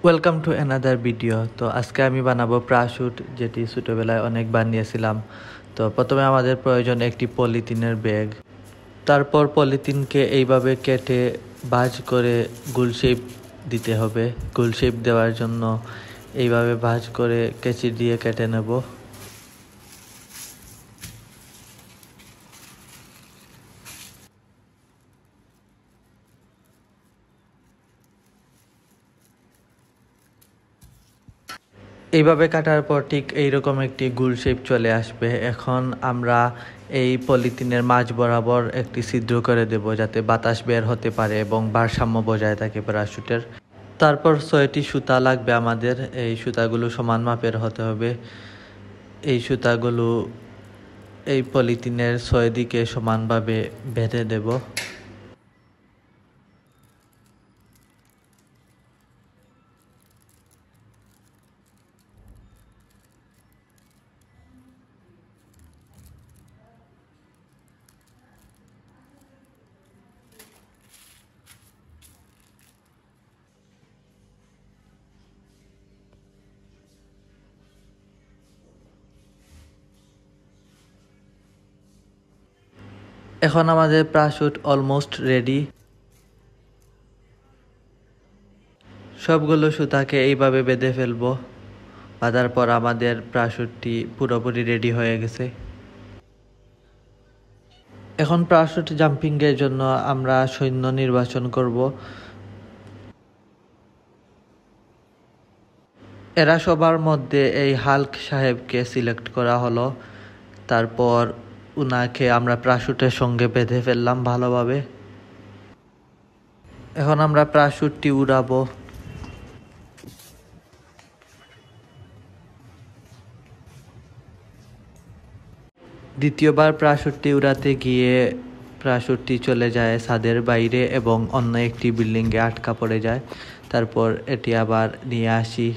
Welcome to another video. তো আজকে আমি বানাবো প্যারাশুট, যেটি ছোটোবেলায় অনেক বানিয়েছিলাম। তো প্রথমে আমাদের প্রয়োজন একটি পলিথিনের ব্যাগ। তারপর পলিথিনকে এইভাবে কেটে ভাঁজ করে গোল শেপ দিতে হবে। গোল শেপ দেওয়ার জন্য এইভাবে ভাঁজ করে কেচি দিয়ে কেটে নেব। এইভাবে কাটার পর ঠিক এইরকম একটি গোল শেপ চলে আসবে। এখন আমরা এই পলিথিনের মাঝ বরাবর একটি ছিদ্র করে দেব, যাতে বাতাস বের হতে পারে এবং ভারসাম্য বজায় থাকে প্যারাশুটের। তারপর 6টি সুতা লাগবে আমাদের। এই সুতাগুলো সমান মাপের হতে হবে। এই সুতাগুলো এই পলিথিনের 6 দিকে সমানভাবে বেঁধে দেব। এখন আমাদের প্যারাশুট অলমোস্ট রেডি। সবগুলো সুতাকে এইভাবে বেঁধে ফেলবো। বাঁধার পর আমাদের প্যারাশুটটি পুরোপুরি রেডি হয়ে গেছে। এখন প্যারাশুট জাম্পিংয়ের জন্য আমরা সৈন্য নির্বাচন করব। এরা সবার মধ্যে এই হাল্ক সাহেবকে সিলেক্ট করা হলো। তারপর উনাকে আমরা প্যারাশুটের সঙ্গে বেঁধে ফেললাম ভালোভাবে। এখন আমরা প্যারাশুটটি উড়াবো। দ্বিতীয়বার প্যারাশুটটি উড়াতে গিয়ে প্যারাশুটটি চলে যায় ছাদের বাইরে এবং অন্য একটি বিল্ডিংয়ে আটকা পড়ে যায়। তারপর এটি আবার নিয়ে আসি।